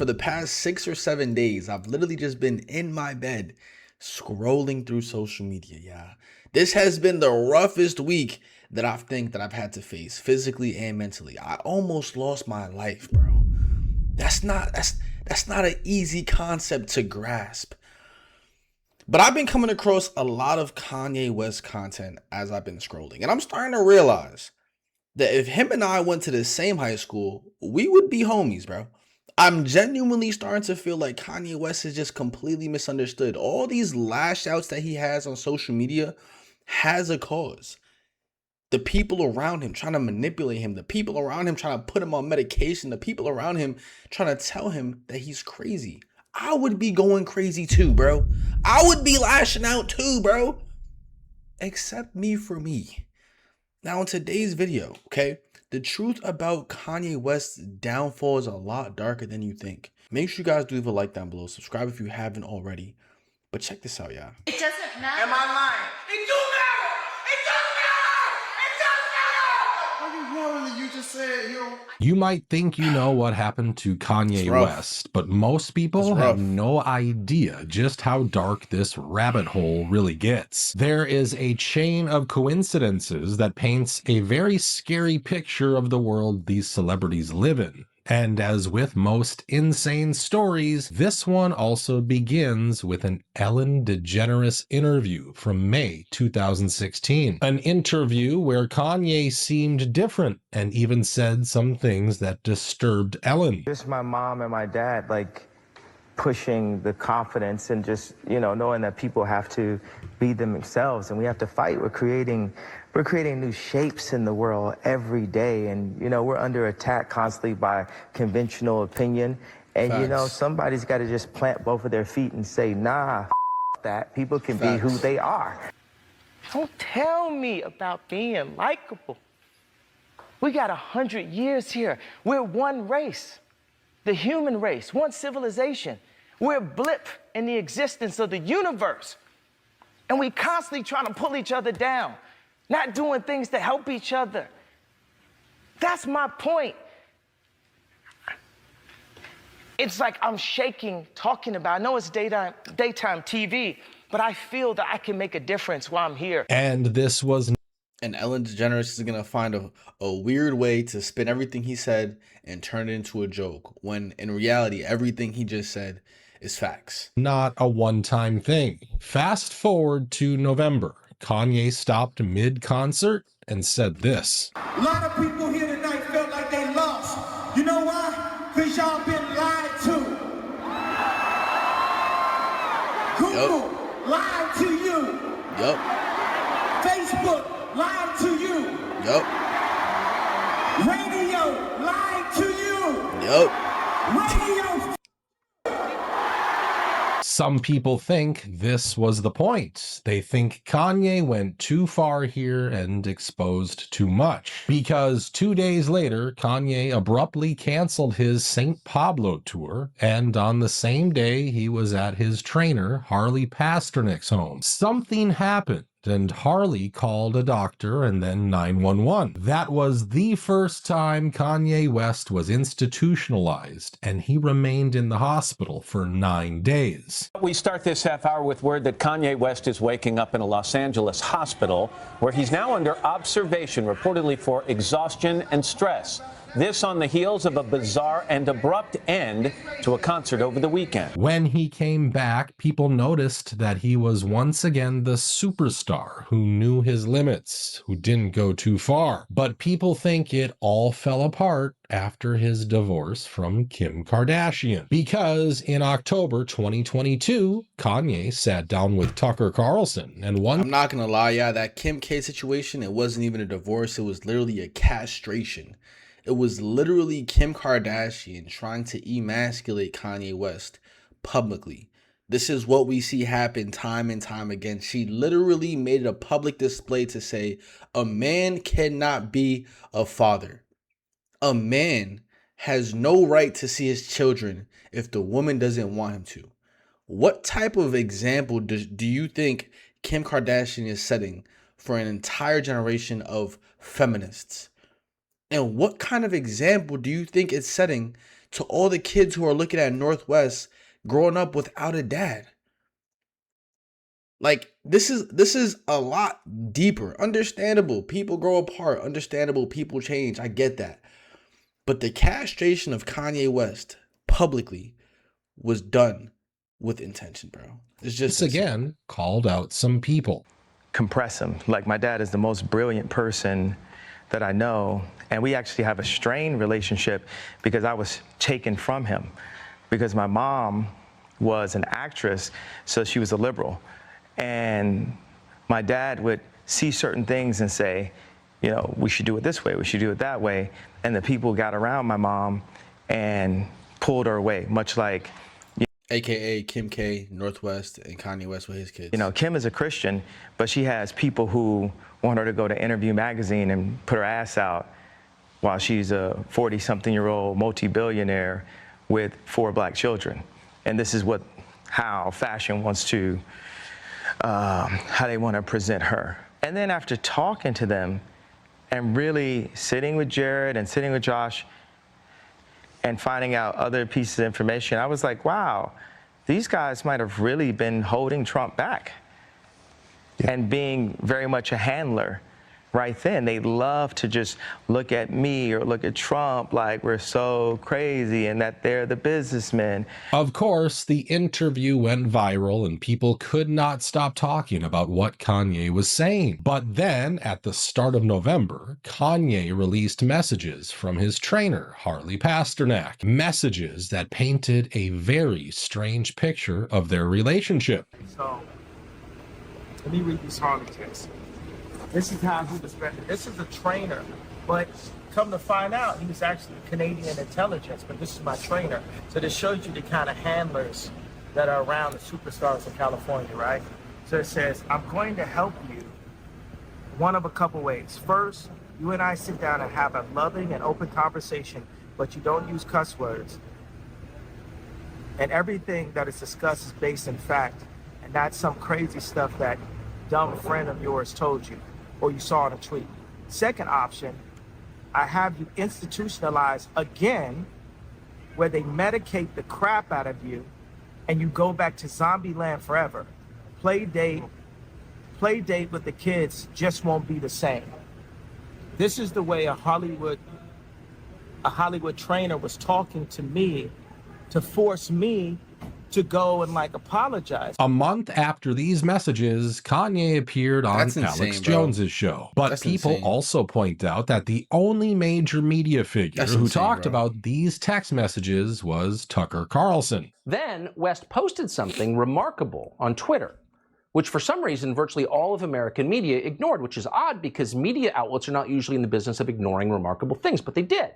for the past 6 or 7 days, I've literally just been in my bed scrolling through social media. Yeah. This has been the roughest week that I think that I've had to face physically and mentally. I almost lost my life, bro. That's not an easy concept to grasp. But I've been coming across a lot of Kanye West content as I've been scrolling, and I'm starting to realize that if him and I went to the same high school, we would be homies, bro. I'm genuinely starting to feel like Kanye West is just completely misunderstood. All these lash outs that he has on social media has a cause. The people around him trying to manipulate him, the people around him trying to put him on medication, the people around him trying to tell him that he's crazy. I would be going crazy too, bro. I would be lashing out too, bro. Except me for me. Now, in today's video, okay, the truth about Kanye West's downfall is a lot darker than you think. Make sure you guys do leave a like down below. Subscribe if you haven't already. But check this out, y'all. It doesn't matter. Am I lying? It do matter! It does matter! It does matter! What is wrong that you just said, yo? You might think you know what happened to Kanye West, but most people have no idea just how dark this rabbit hole really gets. There is a chain of coincidences that paints a very scary picture of the world these celebrities live in. And as with most insane stories, this one also begins with an Ellen DeGeneres interview from May 2016. An interview where Kanye seemed different and even said some things that disturbed Ellen. Just my mom and my dad, like, pushing the confidence and just, you know, knowing that people have to be themselves and we have to fight. We're creating new shapes in the world every day, and you know, we're under attack constantly by conventional opinion, and you know, somebody's got to just plant both of their feet and say, nah, that people can be who they are. Don't tell me about being likable. We got 100 years here. We're one race, the human race, one civilization. We're a blip in the existence of the universe, and we constantly trying to pull each other down, not doing things to help each other. That's my point. It's like I'm shaking talking about, I know it's daytime TV, but I feel that I can make a difference while I'm here. And this was... And Ellen DeGeneres is going to find a weird way to spin everything he said and turn it into a joke, when in reality, everything he just said is facts. Not a one-time thing. Fast forward to November. Kanye stopped mid-concert and said this. A lot of people here tonight felt like they lost. You know why? Because y'all been lied to. Google lied to you. Yup. Facebook lied to you. Yup. Radio lied to you. Yup. Radio. Some people think this was the point. They think Kanye went too far here and exposed too much. Because 2 days later, Kanye abruptly canceled his St. Pablo tour, and on the same day, he was at his trainer, Harley Pasternak's home. Something happened, and Harley called a doctor and then 911. That was the first time Kanye West was institutionalized, and he remained in the hospital for 9 days. We start this half hour with word that Kanye West is waking up in a Los Angeles hospital where he's now under observation, reportedly for exhaustion and stress. This on the heels of a bizarre and abrupt end to a concert over the weekend. When he came back, people noticed that he was once again the superstar who knew his limits, who didn't go too far. But people think it all fell apart after his divorce from Kim Kardashian. Because in October 2022, Kanye sat down with Tucker Carlson and I'm not gonna lie, yeah, that Kim K situation, it wasn't even a divorce, it was literally a castration. It was literally Kim Kardashian trying to emasculate Kanye West publicly. This is what we see happen time and time again. She literally made it a public display to say a man cannot be a father. A man has no right to see his children if the woman doesn't want him to. What type of example do you think Kim Kardashian is setting for an entire generation of feminists? And what kind of example do you think it's setting to all the kids who are looking at Northwest growing up without a dad. Like, this is a lot deeper. Understandable. People grow apart. Understandable. People change. I get that. But the castration of Kanye West publicly was done with intention, bro. It's just this again called out some people. Compress him. Like, my dad is the most brilliant person that I know, and we actually have a strained relationship because I was taken from him because my mom was an actress, so she was a liberal. And my dad would see certain things and say, you know, we should do it this way, we should do it that way. And the people got around my mom and pulled her away, much like, AKA Kim K, Northwest, and Kanye West with his kids. You know, Kim is a Christian, but she has people who want her to go to Interview Magazine and put her ass out while she's a 40-something-year-old multi-billionaire with 4 black children. And this is how fashion wants to, how they want to present her. And then after talking to them and really sitting with Jared and sitting with Josh and finding out other pieces of information, I was like, wow, these guys might have really been holding Trump back and being very much a handler right then. They love to just look at me or look at Trump like we're so crazy and that they're the businessmen. Of course, the interview went viral and people could not stop talking about what Kanye was saying. But then, at the start of November, Kanye released messages from his trainer, Harley Pasternak. Messages that painted a very strange picture of their relationship. So, let me read these Harley texts. This is how he was spending. This is a trainer, but come to find out, he was actually Canadian intelligence, but this is my trainer. So this shows you the kind of handlers that are around the superstars of California, right? So it says, I'm going to help you one of a couple ways. First, you and I sit down and have a loving and open conversation, but you don't use cuss words. And everything that is discussed is based in fact, and not some crazy stuff that dumb friend of yours told you or you saw in a tweet. Second option, I have you institutionalized again, where they medicate the crap out of you and you go back to zombie land forever. Play date with the kids just won't be the same. This is the way a Hollywood trainer was talking to me to force me to go and apologize. A month after these messages, Kanye appeared on Alex Jones's show. But people also point out that the only major media figure who talked about these text messages was Tucker Carlson. Then West posted something remarkable on Twitter, which for some reason virtually all of American media ignored, which is odd because media outlets are not usually in the business of ignoring remarkable things, but they did.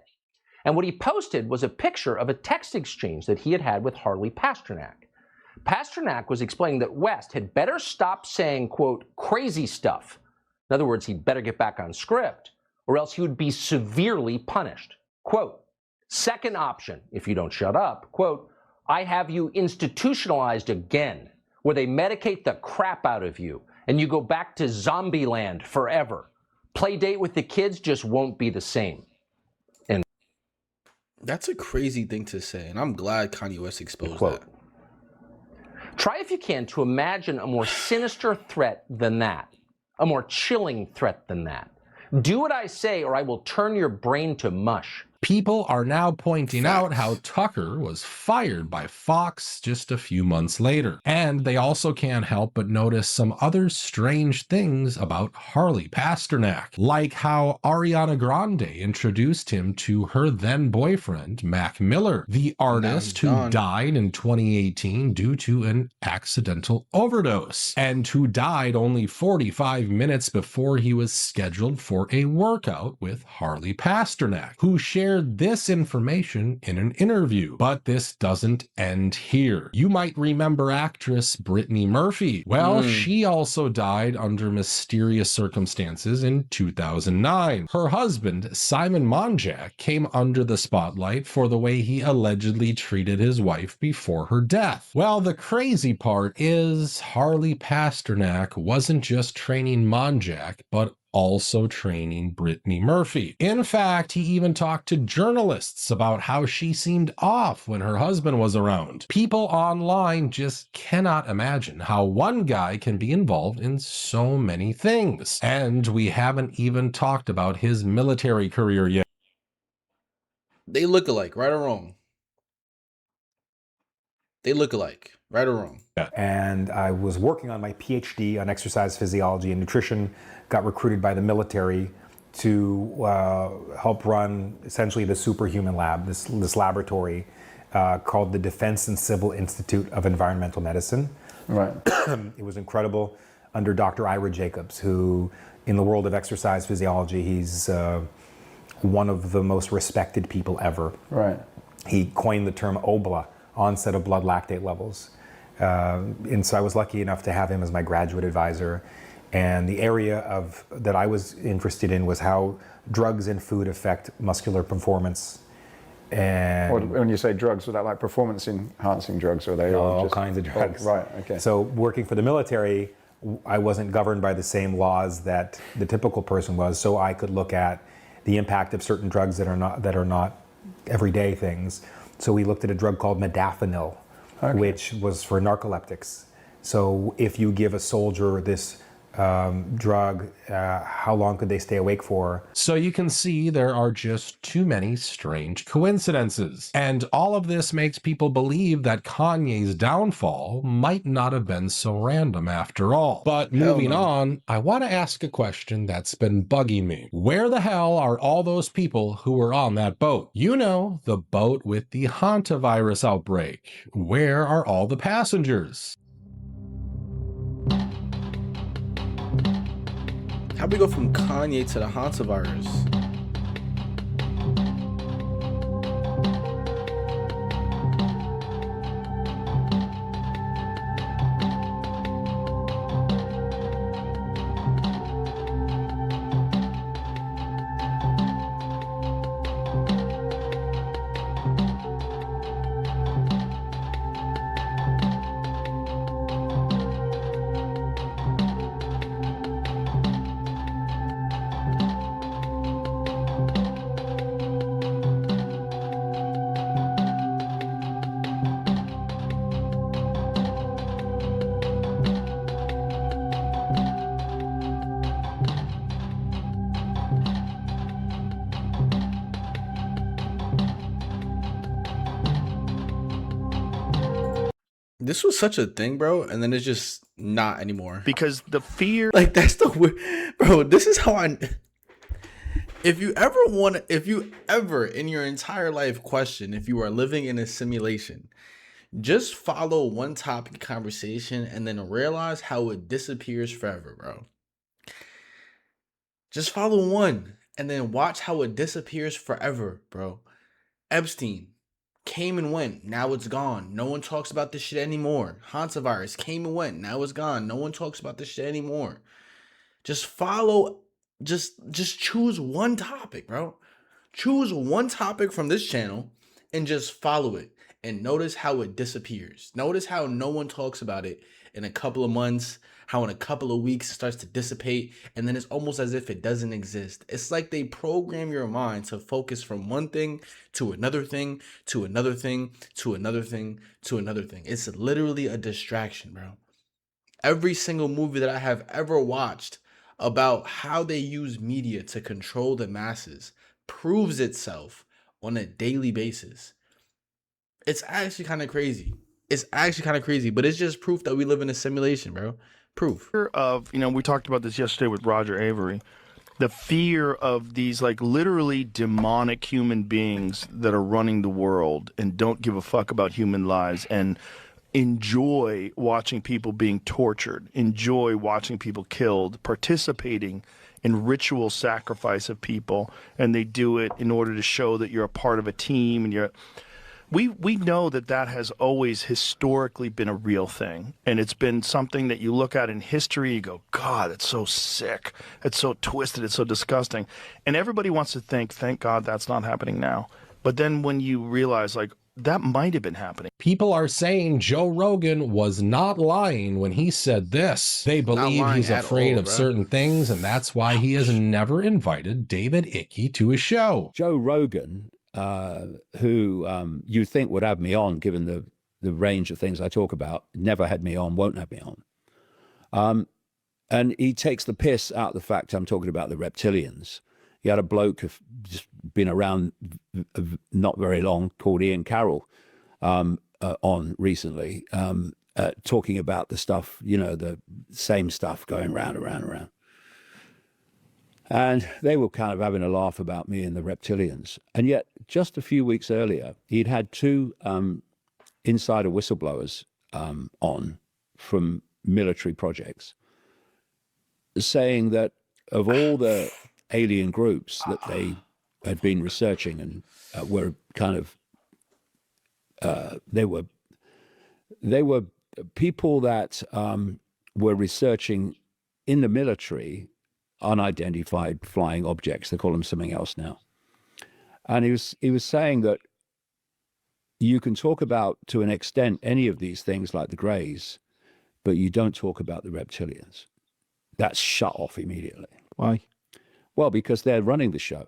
And what he posted was a picture of a text exchange that he had had with Harley Pasternak. Pasternak was explaining that West had better stop saying, quote, crazy stuff. In other words, he'd better get back on script, or else he would be severely punished. Quote, second option, if you don't shut up, quote, I have you institutionalized again, where they medicate the crap out of you, and you go back to zombie land forever. Play date with the kids just won't be the same. That's a crazy thing to say, and I'm glad Kanye West exposed that. Try if you can to imagine a more sinister threat than that, a more chilling threat than that. Do what I say or I will turn your brain to mush. People are now pointing out how Tucker was fired by Fox just a few months later. And they also can't help but notice some other strange things about Harley Pasternak, like how Ariana Grande introduced him to her then boyfriend, Mac Miller, the artist who died in 2018 due to an accidental overdose, and who died only 45 minutes before he was scheduled for a workout with Harley Pasternak, who shared this information in an interview. But this doesn't end here. You might remember actress Brittany Murphy. Well, she also died under mysterious circumstances in 2009. Her husband, Simon Monjack, came under the spotlight for the way he allegedly treated his wife before her death. Well, the crazy part is Harley Pasternak wasn't just training Monjack, but also training Brittany Murphy. In fact, he even talked to journalists about how she seemed off when her husband was around. People online just cannot imagine how one guy can be involved in so many things. And we haven't even talked about his military career yet. They look alike, right or wrong. They look alike, right or wrong. And I was working on my PhD on exercise physiology and nutrition, got recruited by the military to help run essentially the superhuman lab, this laboratory called the Defense and Civil Institute of Environmental Medicine. Right. It was incredible under Dr. Ira Jacobs, who in the world of exercise physiology, he's one of the most respected people ever. Right. He coined the term OBLA, onset of blood lactate levels. And so I was lucky enough to have him as my graduate advisor. And the area that I was interested in was how drugs and food affect muscular performance. And when you say drugs, was that like performance enhancing drugs, or are they all just kinds of drugs? Right, okay. So working for the military, I wasn't governed by the same laws that the typical person was, so I could look at the impact of certain drugs that are not everyday things. So we looked at a drug called modafinil, which was for narcoleptics. So if you give a soldier this drug, how long could they stay awake for? So you can see there are just too many strange coincidences. And all of this makes people believe that Kanye's downfall might not have been so random after all. But moving on, I want to ask a question that's been bugging me. Where the hell are all those people who were on that boat? You know, the boat with the hantavirus outbreak. Where are all the passengers? How'd we go from Kanye to the hantavirus? This was such a thing, bro, and then it's just not anymore. Because the fear, like, that's the bro. This is how I. If you ever in your entire life question if you are living in a simulation, just follow one topic conversation and then realize how it disappears forever, bro. Just follow one and then watch how it disappears forever, bro. Epstein came and went, now it's gone. No one talks about this shit anymore. Hantavirus came and went, now it's gone. No one talks about this shit anymore. Just follow, just choose one topic, bro. Choose one topic from this channel and just follow it. And notice how it disappears. Notice how no one talks about it in a couple of months, how in a couple of weeks it starts to dissipate, and then it's almost as if it doesn't exist. It's like they program your mind to focus from one thing to another thing, to another thing, to another thing, to another thing. It's literally a distraction, bro. Every single movie that I have ever watched about how they use media to control the masses proves itself on a daily basis. It's actually kind of crazy. It's actually kind of crazy, but it's just proof that we live in a simulation, bro. Proof. of, we talked about this yesterday with Roger Avery, the fear of these like literally demonic human beings that are running the world and don't give a fuck about human lives and enjoy watching people being tortured, enjoy watching people killed, participating in ritual sacrifice of people, and they do it in order to show that you're a part of a team and you're... We know that has always historically been a real thing, and it's been something that you look at in history, you go, God, it's so sick, it's so twisted, it's so disgusting, and everybody wants to think, thank God that's not happening now. But then when you realize, like, that might have been happening. People are saying Joe Rogan was not lying when he said this. They believe he's afraid of certain things, and that's why he has never invited David Icke to his show. Joe Rogan, who you think would have me on, given the range of things I talk about, never had me on, won't have me on. And he takes the piss out of the fact I'm talking about the reptilians. He had a bloke who's just been around not very long called Ian Carroll on recently, talking about the stuff, you know, the same stuff going round. And they were kind of having a laugh about me and the reptilians. And yet, just a few weeks earlier, he'd had two insider whistleblowers on from military projects, saying that of all the alien groups that they had been researching and were kind of they were people that were researching in the military unidentified flying objects. They call them something else now. And he was saying that you can talk about, to an extent, any of these things like the Greys, but you don't talk about the reptilians. That's shut off immediately. Why? Well, because they're running the show.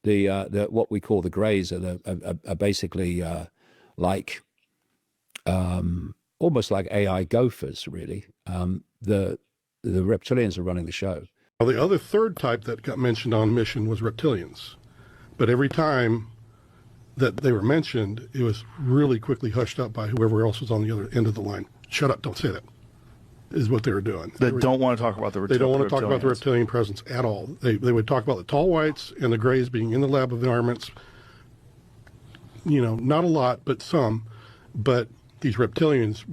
The what we call the Greys are basically like almost like AI gophers, really. The reptilians are running the show. Well, the other third type that got mentioned on Mission was reptilians, but every time that they were mentioned, it was really quickly hushed up by whoever else was on the other end of the line. Shut up! Don't say that. Is what they were doing. They don't want to talk about the reptilians. They don't want to talk about the reptilian presence at all. They would talk about the tall whites and the Greys being in the lab environments. You know, not a lot, but some. But these reptilians,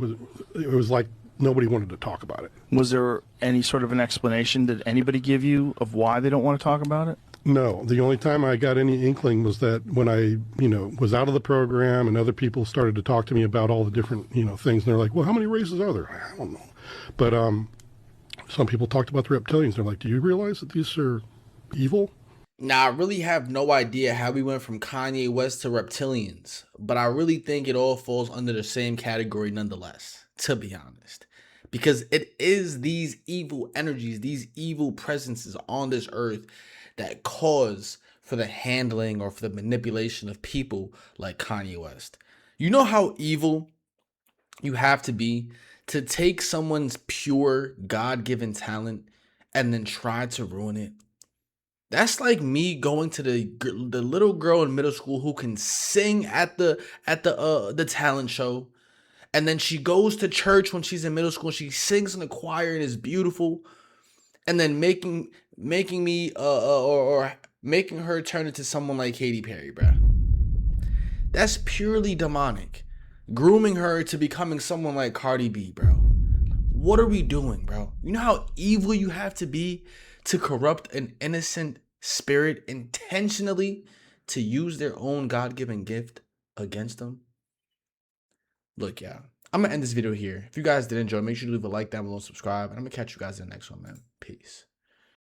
it was like nobody wanted to talk about it. Was there any sort of an explanation that anybody give you of why they don't want to talk about it? No. The only time I got any inkling was that when I, was out of the program and other people started to talk to me about all the different, things. And they're like, well, how many races are there? I don't know. But some people talked about the reptilians. They're like, do you realize that these are evil? Now, I really have no idea how we went from Kanye West to reptilians, but I really think it all falls under the same category nonetheless, to be honest. Because it is these evil energies, these evil presences on this earth that cause for the handling or for the manipulation of people like Kanye West. You know how evil you have to be to take someone's pure God-given talent and then try to ruin it? That's like me going to the little girl in middle school who can sing at the talent show, and then she goes to church when she's in middle school. She sings in the choir and is beautiful, and then making me or making her turn into someone like Katy Perry, bruh. That's purely demonic. Grooming her to becoming someone like Cardi B, bro. What are we doing, bro? You know how evil you have to be to corrupt an innocent spirit intentionally to use their own God-given gift against them? Look, yeah, I'm going to end this video here. If you guys did enjoy, make sure to leave a like down below and subscribe. And I'm going to catch you guys in the next one, man. Peace.